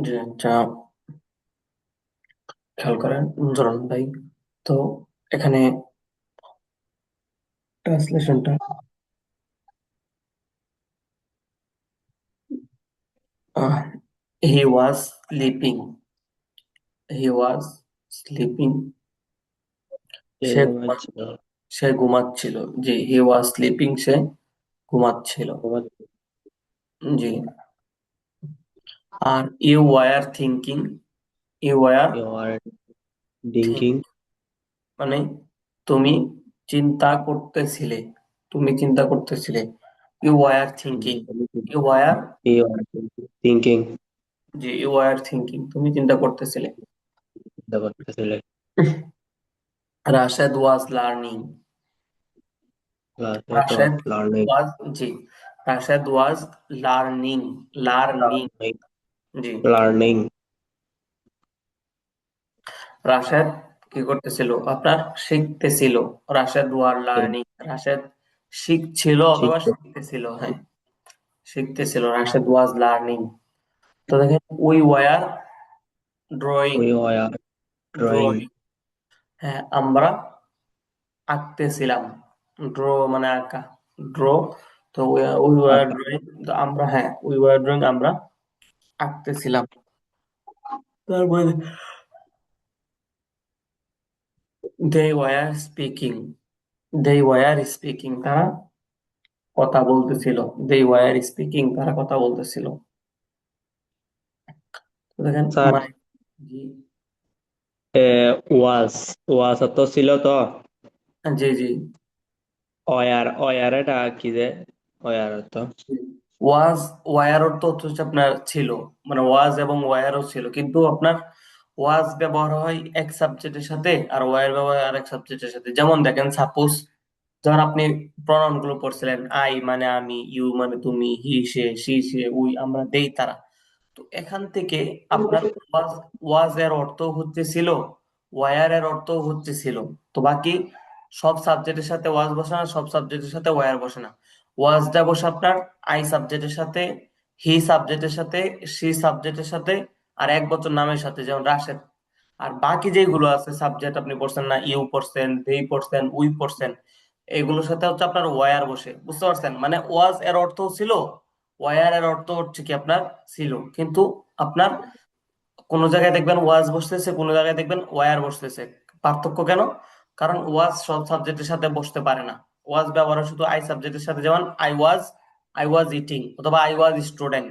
যে যা খেয়াল করেন জরন ভাই। তো এখানে ট্রান্সলেশনটা হি was sleeping, he was sleeping, সে সে ঘুমাচ্ছিল। সে ঘুমাচ্ছিল। জি, হি ওয়াজ স্লিপিং, সে ঘুমাচ্ছিল। ঘুমাচ্ছিল। জি। আর you were thinking, you were you are think thinking. মানে তুমি চিন্তা করতেছিলে, তুমি চিন্তা করতেছিলে। You were thinking, you were, you are thinking. জি ইউ ওয়ার থিঙ্কিং, তুমি চিন্তা করতেছিলে। চিন্তা করতেছিলে। রাশেদ ওয়াজ লার্নিং, ক্লাসে রাশেদ লার্নিং। ওয়াজ, জি রাশেদ ওয়াজ লার্নিং, লার্নিং, জি লার্নিং। রাশেদ কি করতেছিল, আপনার শিখতেছিল। রাশেদ ওয়ার লার্নিং, রাশেদ শিখছিল অথবা শিখতে। শিখতেছিল, হ্যাঁ শিখতেছিল। Rashed was learning. তো দেখেন we were drawing, we are drawing. Drawing, হ্যাঁ আমরা আঁকতেছিলাম। ড্র মানে আঁকা, ড্র। তো উই ওয়ার আঁকা। ড্রয়িং, তো আমরা, হ্যাঁ উই ওয়ার ড্রয়িং, আমরা আঁকতেছিলাম। তারপরে they were speaking, they were speaking, তারা কথা বলতেছিল। দে ওয়ার স্পিকিং, তারা কথা বলতেছিল। তো দেখেন স্যার, মাই, জি ওয়াজ ওয়াজ তো ছিল তো। জি জি অয়ার এটা কি যে অয়ার তো। ওয়াজ, ওয়ার অর্থ হচ্ছে আপনার ছিল, মানে ওয়াজ এবং ওয়ারও ছিল, কিন্তু আপনার ওয়াজ ব্যবহার হয় এক সাবজেক্টের সাথে আর ওয়ার ব্যবহার আর এক সাবজেক্টের সাথে। যেমন দেখেন সাপোজ, যখন আপনি প্রনাউন গুলো পড়ছিলেন, আই মানে আমি, ইউ মানে তুমি, হি সে, সি সে, উই আমরা, দেই তারা। তো এখান থেকে আপনার ওয়াজ, ওয়াজ এর অর্থ হচ্ছে ছিল, ওয়ার এর অর্থ হচ্ছে ছিল। তো বাকি সব সাবজেক্টের সাথে ওয়াজ বসে না, সব সাবজেক্টের সাথে ওয়ার বসে না। ওয়াজটা বসে আপনার আই সাবজেক্টের সাথে, হি সাবজেক্টের সাথে, সি সাবজেক্টের সাথে, আর এক বছর নামের সাথে, যেমন রাশেদ। আর বাকি যেগুলো আছে সাবজেক্ট, আপনি পড়ছেন না, ইউ পড়ছেন, দেই পড়ছেন, উই পড়ছেন, এগুলোর সাথে হচ্ছে আপনার ওয়ার বসে। বুঝতে পারছেন? মানে ওয়াজ এর অর্থ ছিল, ওয়ার এর অর্থ হচ্ছে কি আপনার ছিল। কিন্তু আপনার কোন জায়গায় দেখবেন ওয়াজ বসতেছে, কোন জায়গায় দেখবেন ওয়ার বসতেছে। পার্থক্য কেন? কারণ ওয়াজ সব সাবজেক্টের সাথে বসতে পারে না। ওয়াজ ব্যবহার হয় শুধু আই সাবজেক্টের সাথে, যেমন আই ওয়াজ ইটিং, অথবা আই ওয়াজ স্টুডেন্ট,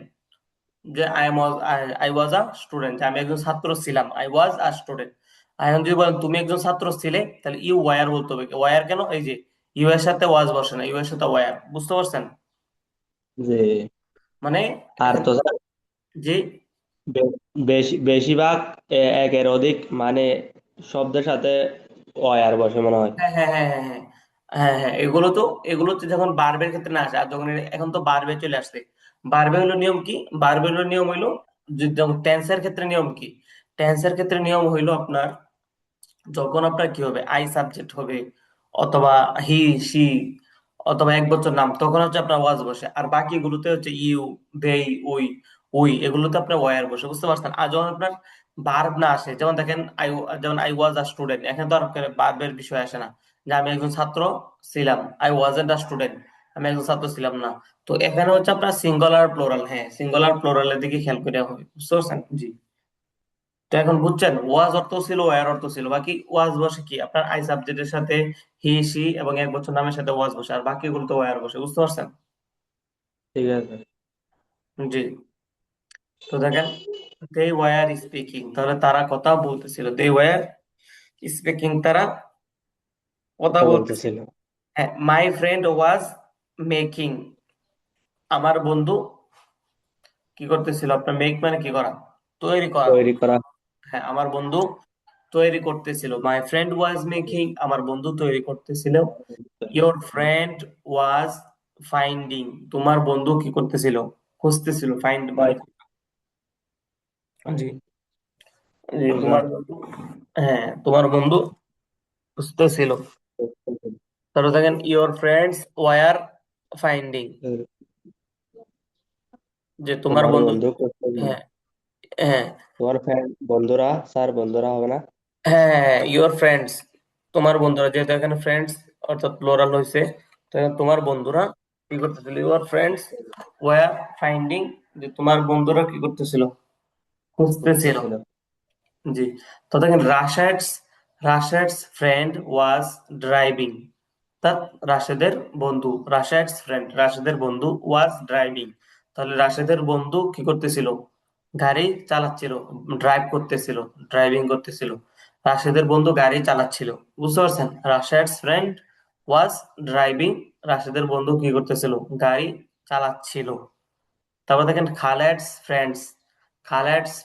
যে আই ওয়াজ আ স্টুডেন্ট, আমি একজন ছাত্র ছিলাম, আই ওয়াজ আ স্টুডেন্ট। এখন যদি বলেন তুমি একজন ছাত্র ছিলে, তাহলে ইউ ওয়ার বলতে হবে। ওয়ার কেন? এই যে ইউ এর সাথে ওয়াজ বসে না, ইউ এর সাথে ওয়ার। বুঝতে পারছেন? যে মানে আর এখানে তো স্যার, যে, বেশিরভাগ একের অধিক মানে শব্দের সাথে অয়ার বসে মনে হয়। হ্যাঁ হ্যাঁ হ্যাঁ হ্যাঁ হ্যাঁ হ্যাঁ হ্যাঁ, এগুলো তো যখন বারবের ক্ষেত্রে না আসে, আর যখন এখন তো বারবে চলে আসছে। বারবে হলো নিয়ম কি, বারবে হলো নিয়ম হইলো, যখন টেন্সের ক্ষেত্রে নিয়ম কি, টেন্সের ক্ষেত্রে নিয়ম হইলো আপনার, যখন আপনার কি হবে, আই সাবজেক্ট হবে, অথবা হি, সি, অথবা এক বছর নাম, তখন হচ্ছে আপনার ওয়াজ বসে। আর বাকিগুলোতে হচ্ছে ইউ, দেই, উই, উই, এগুলোতে আপনার ওয়ার বসে। বুঝতে পারছেন? আর যখন আপনার ভার্ব না আসে, যেমন দেখেন যেমন আই ওয়াজ আ স্টুডেন্ট, এখানে তো আর ভার্বের বিষয় আসে না, যে আমি একজন ছাত্র ছিলাম। আই ওয়াজন্ট আ স্টুডেন্ট, আমি একজন ছাত্র ছিলাম না। তো এখানে হচ্ছে আপনার সিঙ্গুলার প্লোরাল, হ্যাঁ সিঙ্গুলার প্লোরালের দিকে খেয়াল করে হবে। বুঝতে পারছেন? জি। তো এখন বুঝছেন ওয়াজ অর্থ ছিল, ওয়ার অর্থ ছিল। বাকি ওয়াজ বসে কি আপনার আই সাবজেক্টের সাথে, হি সি এবং এক বছর নামের সাথে ওয়াজ বসে, আর বাকিগুলো তো ওয়ার বসে। বুঝতে পারছেন? ঠিক আছে। জি। তো দেখেন দে ওয়ার স্পিকিং, তাহলে তারা কথা বলতেছিল। দে ওয়ার স্পিকিং, তারা কথা কথা বলতেছিল। বলতেছিল। হ্যাঁ, মাই ফ্রেন্ড ওয়াজ মেকিং, আমার বন্ধু কি করতেছিল, আপনার মেক মানে কি করা, তৈরি করা। তৈরি করা। হ্যাঁ, আমার বন্ধু তৈরি করতেছিল। মাই ফ্রেন্ড ওয়াজ মেকিং, আমার বন্ধু তৈরি করতেছিল। ইয়োর ফ্রেন্ড ওয়াজ ফাইন্ডিং, তোমার বন্ধু কি করতেছিল, খুঁজতেছিল। ফাইন্ড মানে জি, জি খোঁজা। তোমার বন্ধু, হ্যাঁ তোমার বন্ধু খুঁজতেছিল। তারপর দেখেন ইয়োর ফ্রেন্ডস ওয়ার ফাইন্ডিং, যে তোমার তোমার বন্ধু, বন্ধু করতে গেল। হ্যাঁ হ্যাঁ তোমার ফ্রেন্ড বন্ধুরা, স্যার বন্ধুরা হবে না? হ্যাঁ, ইউর ফ্রেন্ডস, তোমার বন্ধুরা, যেহেতু এখানে ফ্রেন্ডস অর্থাৎ প্লোরাল হয়েছে, তো এখানে তোমার বন্ধুরা কি করতেছিল, ইউর ফ্রেন্ডস ওয়ার ফাইন্ডিং, যে তোমার বন্ধুরা কি করতেছিল, খুঁজতেছিল। বুঝতেছিল। জি। তো দেখেন রাশেদস ফ্রেন্ড ওয়াজ ড্রাইভিং, অর্থাৎ রাশেদের বন্ধু, রাশেদের বন্ধু ওয়াজ ড্রাইভিং, তাহলে রাশেদের বন্ধু কি করতেছিল, গাড়ি চালাচ্ছিল, ড্রাইভ করতেছিল, ড্রাইভিং করতেছিল। রাশেদের বন্ধু গাড়ি চালাচ্ছিল, বুঝতে পারছেন? রাশেদস ফ্রেন্ড ওয়াজ ড্রাইভিং, রাশেদের বন্ধু কি করতেছিল, গাড়ি চালাচ্ছিল। তারপর দেখেন খালেদস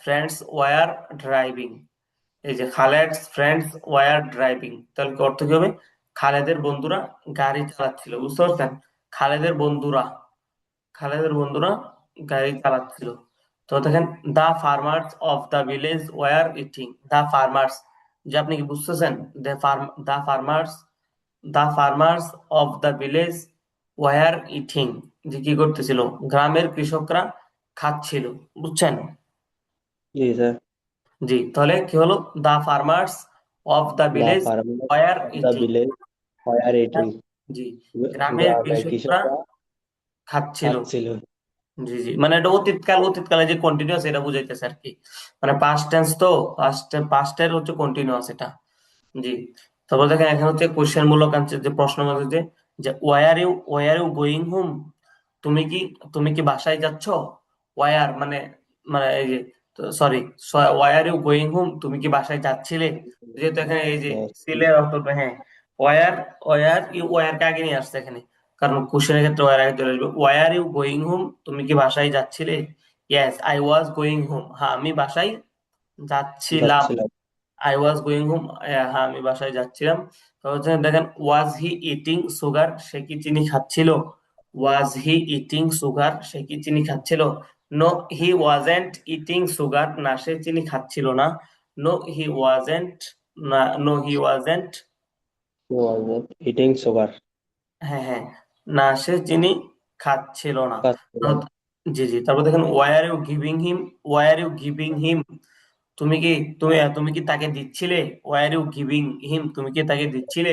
ফ্রেন্ডস ওয়ার ড্রাইভিং, এই যে খালেদস ফ্রেন্ডস ওয়ার ড্রাইভিং, তাহলে কি অর্থ কি হবে, খালেদের বন্ধুরা গাড়ি চালাচ্ছিল, বুঝতে পারছেন? খালেদের বন্ধুরা খালেদের বন্ধুরা গাড়ি চালাচ্ছিল। তো দেখেন the farmers of the village were eating, the farmers, যে আপনি কি বুঝতেছেন? The farmers of the village were eating, যে কি করতেছিল, গ্রামের কৃষকরা খাচ্ছিল, বুঝছেন? জি স্যার। জি, তাহলে কি হলো, the farmers of the the village farmer were of the eating. Village fire eating. জি, গ্রামের গ্রামের কৃষকরা কৃষকরা খাচ্ছিল। খাচ্ছিল। জি জি, মানে এটা অতীতকালে যে কন্টিনিউয়াস এটা বুঝাইতেছে আর কি, মানে পাস্ট টেন্স তো, পাস্টের হচ্ছে কন্টিনিউয়াস এটা। জি। তারপর দেখেন এখানে হচ্ছে কোশ্চেন মূলক আনসার, যে প্রশ্ন মধ্যে যে যে ওয়ার ইউ গোয়িং হোম, তুমি কি তুমি কি বাসায় যাচ্ছ? ওয়ার মানে, মানে এই যে, sorry, were you going home, তুমি কি বাসায় যাচ্ছিলে? যেহেতু এখানে এই যে সিলের অর্থ, হ্যাঁ, ওয়ার ওয়ার কে আগে নিয়ে আসছে এখানে, কারণ কোশ্চেনের ক্ষেত্রে ওয়ার আগে চলে আসবে। ওয়ার ইউ গোয়িং হোম, তুমি কি বাসায় যাচ্ছিলে? Yes I was going home, হ্যাঁ আমি বাসায় যাচ্ছিলাম। যাচ্ছিলাম। আই ওয়াজ গোয়িং হোম, হ্যাঁ আমি বাসায় যাচ্ছিলাম। তো হচ্ছে দেখেন ওয়াজ হি ইটিং সুগার, সে কি চিনি খাচ্ছিল? ওয়াজ হি ইটিং সুগার, সে কি চিনি খাচ্ছিল? নো হি ওয়াজেন্ট ইটিং সুগার, না সে চিনি খাচ্ছিল না। নো হি ওয়াজেন্ট, না নো হি ওয়াজেন্ট, ইটিং সুগার। হ্যাঁ হ্যাঁ, না সে চিনি খাচ্ছিল না। খাচ্ছিল। তো- জি জি, তারপর দেখেন ওয়ার ইউ গিভিং হিম, তুমি কি তুমি কি তাকে দিচ্ছিলে? ওয়ার ইউ গিভিং হিম, তুমি কি তাকে দিচ্ছিলে?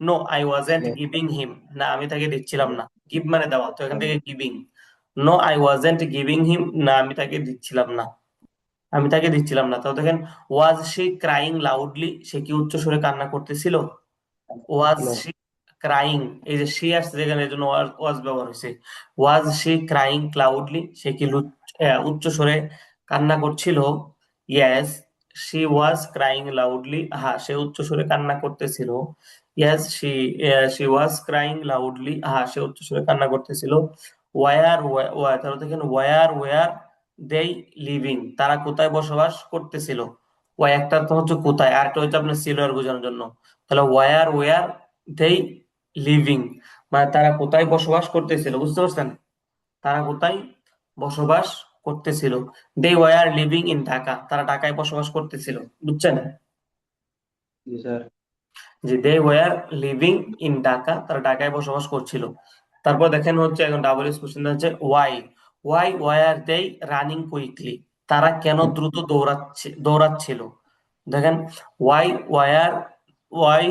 No I wasn't giving him, না আমি তাকে দিচ্ছিলাম না। গিভ মানে দেওয়া, তো এখান থেকে giving. No I wasn't giving him, না আমি তাকে দিচ্ছিলাম না, তো দেখেন ওয়াজ শি ক্রাইং লাউডলি, সে কি উচ্চ স্বরে কান্না করতেছিল? Was no. শি ক্রাইং, এই যে শি আসছে যেখানে, এর জন্য ওয়াজ ব্যবহার হয়েছে। ওয়াজ শি ক্রাইং ক্লাউডলি, সে কি উচ্চ স্বরে কান্না করছিল? Yes she was crying loudly, হ্যাঁ সে উচ্চ স্বরে কান্না করতেছিল। Yes she was crying loudly, হ্যাঁ সে উচ্চ স্বরে কান্না করতেছিল। ওয়ার তাহলে দেখেন ওয়ার দেই লিভিং, তারা কোথায় বসবাস করতেছিল? ওয়াই একটা তো হচ্ছে কোথায়, আর একটা হচ্ছে আপনার ছিল আর বোঝানোর জন্য। তাহলে ওয়ার দেই লিভিং, মানে তারা কোথায় বসবাস করতেছিল, বুঝতে পারছেন? তারা কোথায় বসবাস করতেছিল? They were living in Dhaka, তারা ঢাকায় বসবাস করতেছিল, বুঝছেন? জি স্যার। যে they were living in Dhaka, তারা ঢাকায় বসবাস করছিল। তারপর দেখেন হচ্ছে এখন ডাবল এস কোশ্চেন হচ্ছে why are they running quickly, তারা কেন দ্রুত দৌড়াচ্ছিল? দেখেন why were why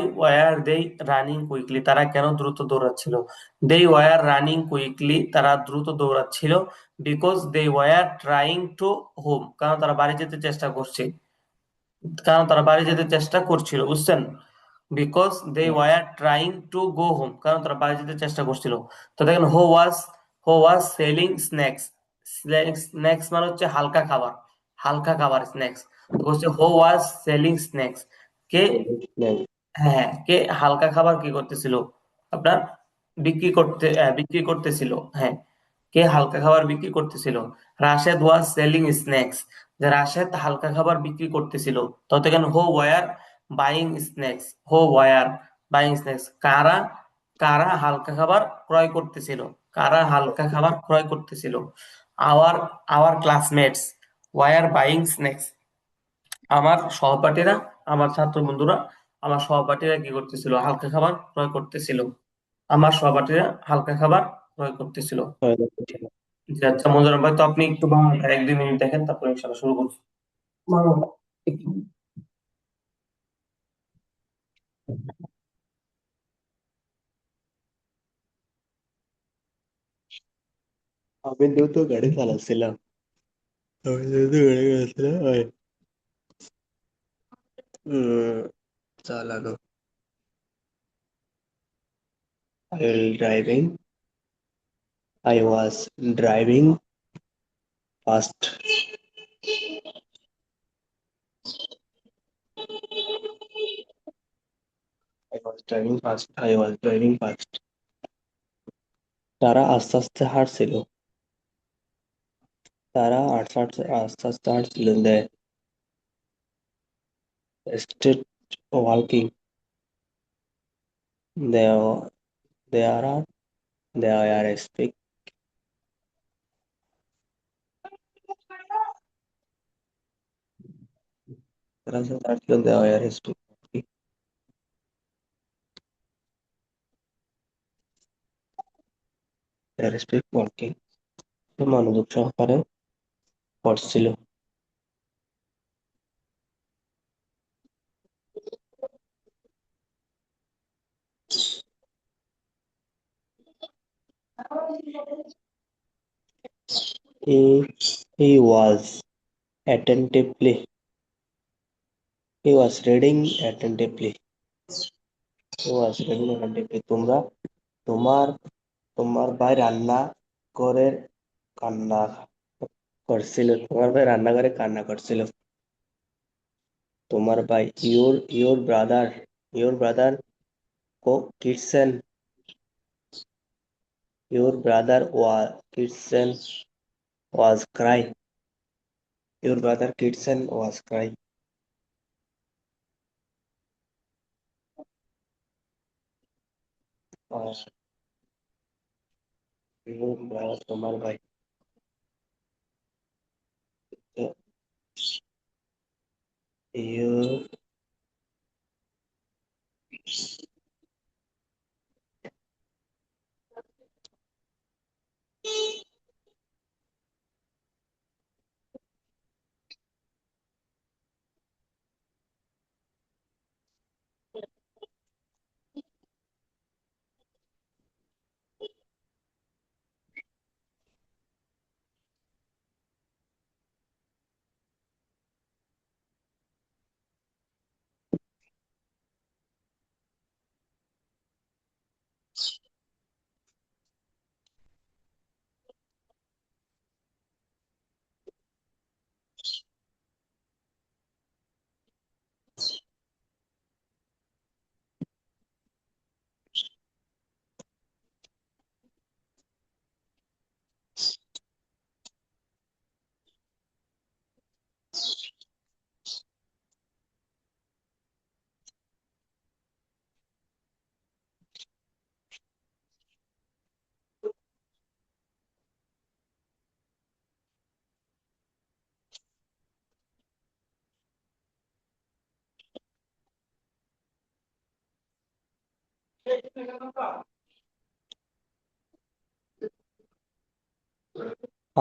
are they running quickly, তারা কেন দ্রুত দৌড়াচ্ছিল? দে ওয়ার রানিং কুইকলি, তারা দ্রুত দৌড়াচ্ছিল। Because they were trying to home, কারণ তারা বাড়ি যেতে চেষ্টা করছে, বুঝছেন? Because they were trying to go home, কারণ তারা বাড়ি যেতে চেষ্টা করছিল। তো দেখেন হো ওয়াজ সেলিং স্ন্যাক্স, স্ন্যাক্স মানে হচ্ছে হালকা খাবার, স্ন্যাক্স। তো হচ্ছে হো ওয়াজ সেলিং স্ন্যাক্স, কে, হ্যাঁ হ্যাঁ, কে হালকা খাবার কি করতেছিল, আপনার বিক্রি করতেছিল, হ্যাঁ, কে হালকা খাবার বিক্রি করতেছিল? রাশেদ ওয়াজ সেলিং স্ন্যাক্স, যে রাশেদ হালকা খাবার বিক্রি করতেছিল। তো দেখেন হো ওয়ার বাইং স্ন্যাক্স, কারা কারা হালকা খাবার ক্রয় করতেছিল? Our our classmates were buying snacks, আমার সহপাঠীরা, আমার ছাত্র বন্ধুরা, আমার সহপাঠীরা কি করতেছিল, হালকা খাবার ক্রয় করতেছিল। আমার সহপাঠীরা হালকা খাবার ক্রয় করতেছিল। জি আচ্ছা মঞ্জুর ভাই, তো আপনি একটু বাংলাটা 1-2 মিনিট দেখেন, তারপর ইনশাল্লাহ শুরু করছি। বাংলা একটু। আমি দ্রুত গাড়ি চালাচ্ছিলাম। আমি দ্রুত গাড়ি চালাচ্ছিলাম। উম, চালানো। driving. I was driving fast. I was driving fast. I was driving fast. তারা আস্তে আস্তে হাঁটছিল। তারা আস্তে আস্তে হাঁটছিল। They walking. They they are they are speak. তারা আস্তে আস্তে হাঁটছিল। They are speak. They are speak walking. সে মনোযোগ সহকারে পড়ছিল। He he was attentively. He was reading attentively. He was reading attentively. তোমার তোমার ভাই রান্না করে কান্না তোমার ভাই রান্না করে কান্না করছিল। তোমার ভাই your brother kitchen your brother was crying. Your brother kitchen was crying. Uh, your brother তোমার ভাই uh, your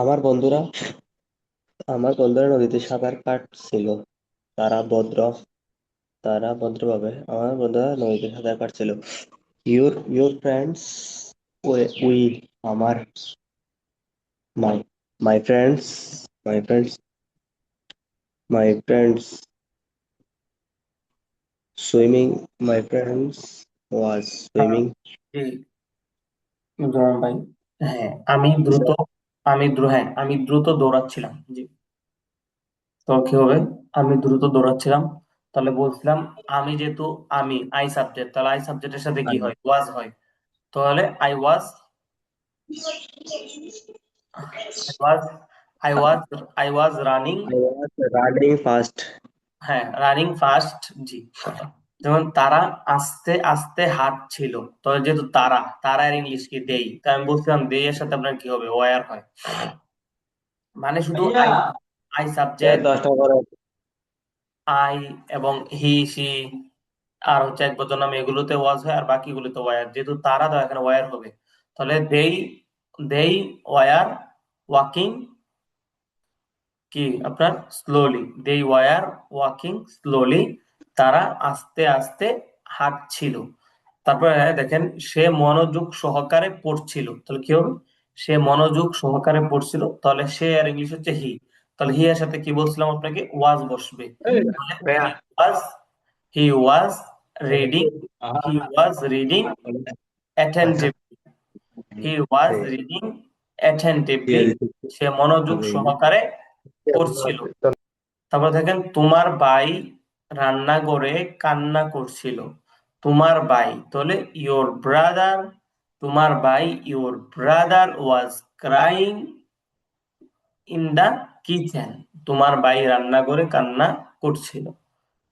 আমার বন্ধুরা আমার বন্ধুরা নদীতে সাঁতার কাটছিল। তারা ভদ্র তারা ভদ্রভাবে আমার বন্ধুরা নদীতে সাঁতার কাটছিল। Your friends will আমার my my friends was হ্যাঁ, swimming. জি মঞ্জুর ভাই। হ্যাঁ আমি দ্রুত আমি দ্রুত দৌড়াচ্ছিলাম। জি, তো কি হবে? আমি দ্রুত দৌড়াচ্ছিলাম, তাহলে বলছিলাম আমি যেহেতু আই সাবজেক্ট, তাহলে আই সাবজেক্টের সাথে কি হয়? ওয়াজ হয়। তাহলে I was I was I was running. I was running fast. হ্যাঁ, রানিং ফাস্ট। জি, যেমন তারা আস্তে আস্তে হাঁটছিল। তো যেহেতু তারা ইংলিশ কি দেই, তাই আমি বলছিলাম দেই এর সাথে আপনার কি হবে? ওয়ার হয়। মানে শুধু আই সাবজেক্ট, 10টা করে। আই এবং হি সি আর হচ্ছে এক বচন নাম, এগুলোতে ওয়াজ হয়, আর বাকিগুলোতে ওয়ার। যেহেতু তারা, তো এখানে ওয়ার হবে। তাহলে দেই ওয়ার ওয়াকিং কি আপনার slowly, they were walking slowly, তারা আস্তে আস্তে হাঁটছিল। তারপরে দেখেন সে মনোযোগ সহকারে পড়ছিল, তাহলে কি হবে? সে মনোযোগ সহকারে পড়ছিল, তাহলে সে আর ইংলিশ হচ্ছে হি। তাহলে হি এর সাথে কি বলছিলাম আপনাকে, ওয়াজ বসবে। তাহলে he was, he was reading, he was reading attentively, he was reading attentively, সে মনোযোগ সহকারে পড়ছিল। তারপর দেখেন তোমার ভাই রান্নাঘরে কান্না করছিল। তোমার ভাই, তাহলে ইয়োর ব্রাদার, তোমার ভাই your brother was crying in the kitchen, তোমার ভাই রান্নাঘরে কান্না করছিল।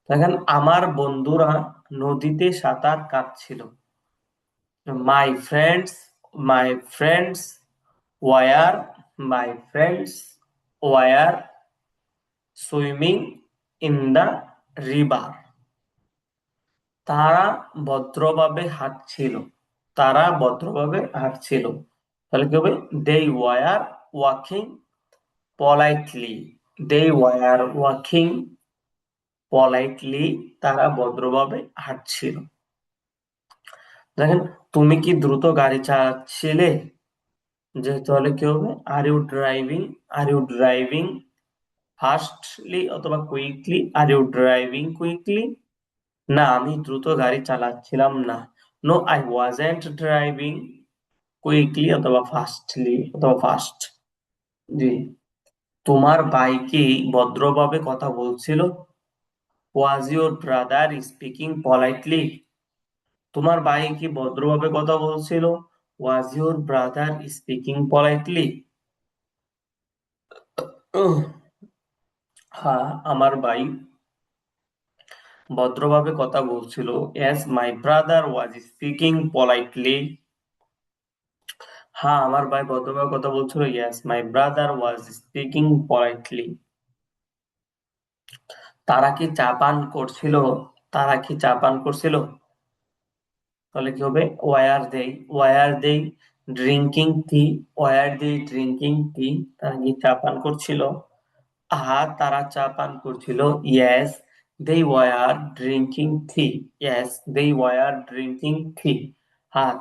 দেখেন আমার বন্ধুরা নদীতে সাঁতার কাটছিল। My friends, my friends were, my friends were swimming in the river, তারা ভদ্রভাবে হাঁটছিল, তারা ভদ্রভাবে হাঁটছিল। তাহলে কি হবে, they were walking politely, they were walking politely, তারা ভদ্রভাবে হাঁটছিল। দেখেন তুমি কি দ্রুত গাড়ি চালাচ্ছিলে, যে তাহলে কি হবে, are you driving, are you driving fastly অথবা quickly, are you driving quickly, না আমি দ্রুত গাড়ি চালাচ্ছিলাম না। No I wasn't driving quickly অথবা ফাস্টলি অথবা ফাস্ট। জি। তোমার ভাই কি ভদ্রভাবে কথা বলছিল? Was your brother speaking politely, তোমার ভাই কি ভদ্রভাবে কথা বলছিল? Was your brother speaking politely? হ্যাঁ আমার ভাই ভদ্রভাবে কথা বলছিল। Yes my brother was speaking politely, হ্যাঁ আমার ভাই ভদ্রভাবে কথা বলছিল। Yes my brother was speaking politely. তারা কি চা পান করছিল? তারা কি চা পান করছিল? তাহলে কি হবে, were they, were they drinking tea, were they drinking tea, তারা কি চা পান করছিল? তারা চা পান করছিল। Yes they were drinking tea, yes they were drinking tea,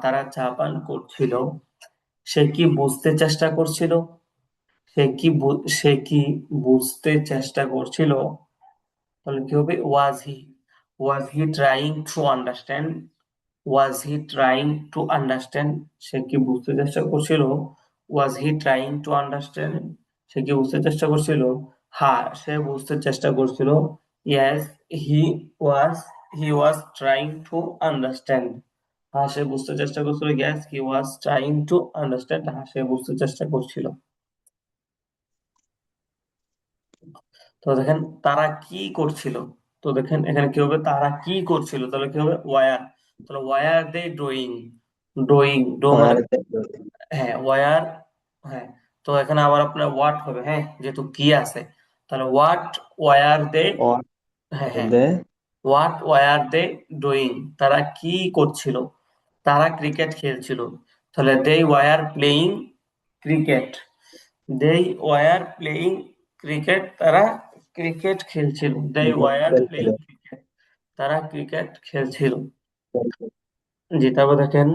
তারা চা পান করছিল। সে কি বুঝতে চেষ্টা করছিল? সে কি বুঝতে চেষ্টা করছিল? তাহলে কি হবে, was he trying to understand, was he trying to understand, সে কি বুঝতে চেষ্টা করছিল? Was he trying to understand, সে কি বুঝতে চেষ্টা করছিল? সে বুঝতে চেষ্টা করছিল। Yes he was, he was trying to understand, সে বুঝতে চেষ্টা করছিল। Yes he was trying to understand, সে বুঝতে চেষ্টা করছিল। তো দেখেন তারা কি করছিল, তো দেখেন এখানে কি হবে, তারা কি করছিল, তাহলে কি হবে, ওয়ার, তাহলে were they doing, doing do মানে, হ্যাঁ ওয়ার, হ্যাঁ। তো এখানে আবার আপনার হোয়াট হবে, হ্যাঁ যেহেতু কি আছে, তাহলে হোয়াট ওয়ার দে, হ্যাঁ হ্যাঁ, হোয়াট ওয়ার দে ডুইং, তারা কি করছিল? তারা ক্রিকেট খেলছিল। তাহলে they were playing cricket, they were playing cricket, তারা ক্রিকেট খেলছিল। দে ওয়ার প্লেইং ক্রিকেট, তারা ক্রিকেট খেলছিল। জি। তারপর দেখেন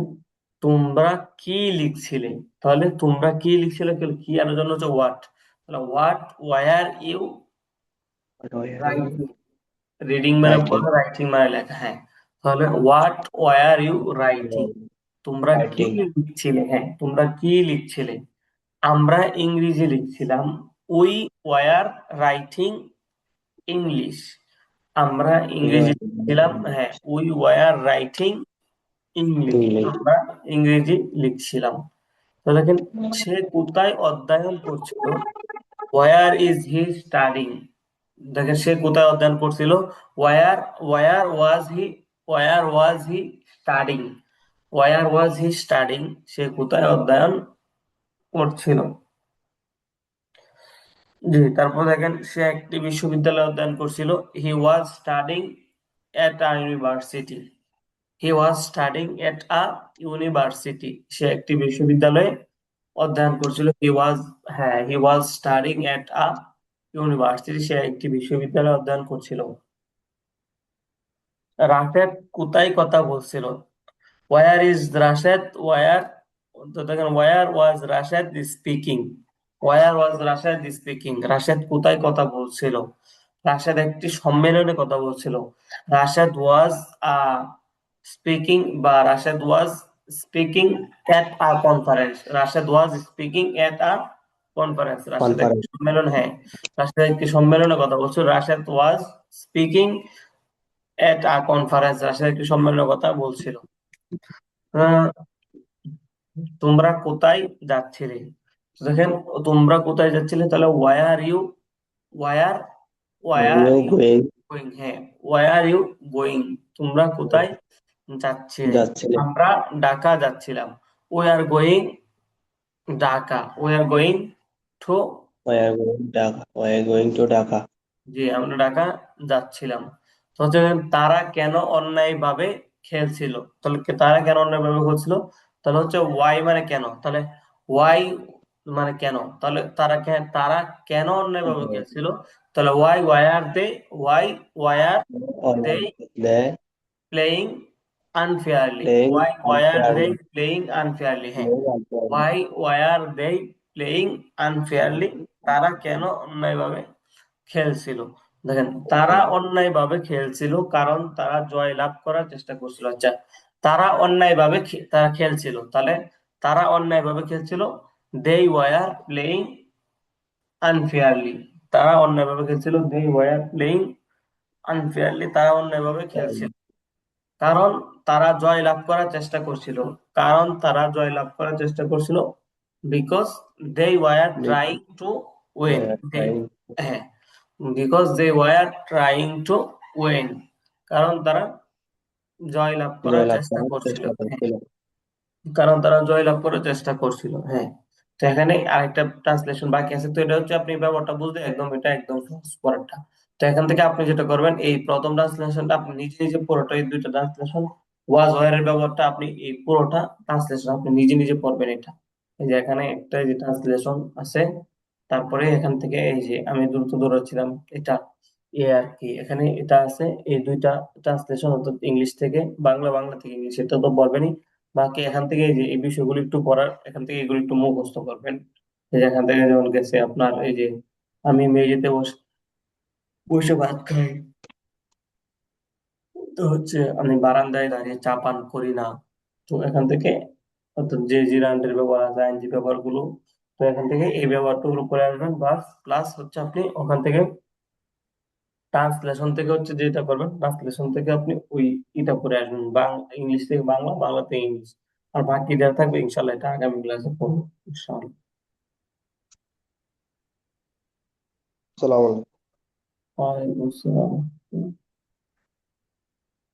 তোমরা কি লিখছিলে, তাহলে তোমরা কি লিখছিলে, কি আনার জন্য হচ্ছে হোয়াট, তাহলে what were you writing, reading মানে পড়া, রাইটিং মানে লেখা, হ্যাঁ। তাহলে হোয়াট ওয়ার ইউ রাইটিং, তোমরা কি লিখছিলে, হ্যাঁ তোমরা কি লিখছিলে? আমরা ইংরেজি লিখছিলাম। উই ওয়ার রাইটিং ইংলিশ, আমরা ইংরেজি লিখছিলাম, হ্যাঁ উই ওয়ার রাইটিং ইংলিশ, আমরা ইংরেজি লিখছিলাম। তো দেখেন সে কোথায় অধ্যয়ন করছিল? ওয়ার ইজ হি স্টাডিং, দেখেন সে কোথায় অধ্যয়ন করছিল? ওয়ার, ওয়ার ওয়াজ হি, ওয়ার ওয়াজ হি স্টাডিং, ওয়ার ওয়াজ হি স্টাডিং, সে কোথায় অধ্যয়ন করছিল? জি। তারপর দেখেন সে একটি বিশ্ববিদ্যালয়ে অধ্যয়ন করছিল। He was studying at a university, he was studying at a university, সে একটি বিশ্ববিদ্যালয়ে অধ্যয়ন করছিল। He was studying at a university, সে একটি বিশ্ববিদ্যালয়ে অধ্যয়ন করছিল। রাশেদ কোথায় কথা বলছিল? ওয়ার ইজ রাশেদ ওয়ার, তো দেখেন ওয়ার ওয়াজ রাশেদ স্পিকিং, ওয়ার ওয়াজ রাশেদ স্পিকিং, রাশেদ কোথায় কথা বলছিল? রাশেদ একটি সম্মেলনে কথা বলছিল। রাশেদ ওয়াজ আ স্পিকিং বা রাশেদ ওয়াজ স্পিকিং এট আ কনফারেন্স, রাশেদ ওয়াজ স্পিকিং এট আ কনফারেন্স, রাশেদ একটি কনফারেন্স। সম্মেলন, হ্যাঁ, রাশেদ একটি সম্মেলনে কথা বলছিল। রাশেদ ওয়াজ স্পিকিং এট আ কনফারেন্স, রাশেদ একটি সম্মেলনের কথা বলছিল। আহ, তোমরা কোথায় যাচ্ছিলে? তো দেখেন, তোমরা কোথায় যাচ্ছিলে, তাহলে were were you you going, going, হ্যাঁ, ওয়ার ইউ গোয়িং, তোমরা কোথায় যাচ্ছিলে? যাচ্ছিলেন। আমরা ঢাকা যাচ্ছিলাম। We are going Dhaka, we are going to, we are going to Dhaka. জি আমরা ঢাকা যাচ্ছিলাম। তো হচ্ছে তারা কেন অন্যায়ভাবে খেলছিল, তাহলে তারা কেন অন্যায়ভাবে খেলছিল, তাহলে হচ্ছে ওয়াই মানে কেন, তাহলে ওয়াই মানে কেন, তাহলে তারা কেন অন্যায়ভাবে খেলছিল, তাহলে why are they they playing unfairly, playing why are they unfairly, playing unfairly, হ্যাঁ, playing unfairly. Why are they playing unfairly, তারা কেন অন্যায়ভাবে খেলছিল? দেখেন, তারা অন্যায়ভাবে খেলছিল কারণ তারা জয় লাভ করার চেষ্টা করছিল। আচ্ছা, তারা খেলছিল, তাহলে তারা অন্যায়ভাবে খেলছিল। দে ওয়ার প্লেইং আনফেয়ারলি, তারা অন্যায়ভাবে খেলছিল। দে ওয়ার প্লেইং আনফেয়ারলি, তারা অন্যায়ভাবে খেলছিল কারণ তারা জয় লাভ করার চেষ্টা করছিল। কারণ তারা জয় লাভ করার চেষ্টা করছিল, because they were trying to win, they, হ্যাঁ, because they were trying to win, কারণ তারা জয় লাভ করার জয়লাভ চেষ্টা করার করছিল, চেষ্টা হ্যাঁ, করছিল। কারণ তারা জয়লাভ করার চেষ্টা করছিল, হ্যাঁ। তো এখানে আরেকটা ট্রান্সলেশন বাকি আছে, তো এটা হচ্ছে আপনি ব্যাপারটা বুঝতে একদম, এটা একদম সহজ পড়াটা। তো এখান থেকে আপনি যেটা করবেন, এই প্রথম ট্রান্সলেশনটা আপনি নিজে নিজে পুরোটা, এই দুইটা ট্রান্সলেশন ওয়াজ ওয়ার এর ব্যবহারটা আপনি এই পুরোটা ট্রান্সলেশন আপনি নিজে নিজে পড়বেন এটা। এই যে এখানে একটা যে ট্রান্সলেশন আছে, তারপরে এখান থেকে এই যে আমি দ্রুত দৌড়াচ্ছিলাম এটা, এ আর কি, এখানে এটা আছে, এই দুইটা ট্রান্সলেশন, অর্থাৎ ইংলিশ থেকে বাংলা, বাংলা থেকে ইংলিশ, এটা তো বলবেনই। বাকি এখান থেকে এই যে এই বিষয়গুলো একটু পড়ার, এখান থেকে এগুলো একটু মুখস্থ করবেন। এই যে এখান থেকে যেমন গেছে আপনার এই যে, আমি মেঝেতে বসে বসে ভাত খাই, তো হচ্ছে আমি বারান্দায় দাঁড়িয়ে চা পান করি না। তো এখান থেকে অর্থাৎ যে জিরান্ডের ব্যবহার আছে, আইনজি ব্যবহার গুলো, তো এখান থেকে এই ব্যবহারগুলো করে আসবেন, বাস প্লাস হচ্ছে আপনি ওখান থেকে ট্রান্সলেশন থেকে হচ্ছে যেটা করবেন, ট্রান্সলেশন থেকে আপনি ওই এটা করে আসবেন, ইংলিশ থেকে বাংলা, বাংলা থেকে ইংলিশ। আর বাকি দেওয়া থাকবে ইনশাল্লাহ, এটা আগামী ক্লাসে পড়বো ইনশাল্লাহ। সালাম। ওয়ালাইকুম আসসালাম।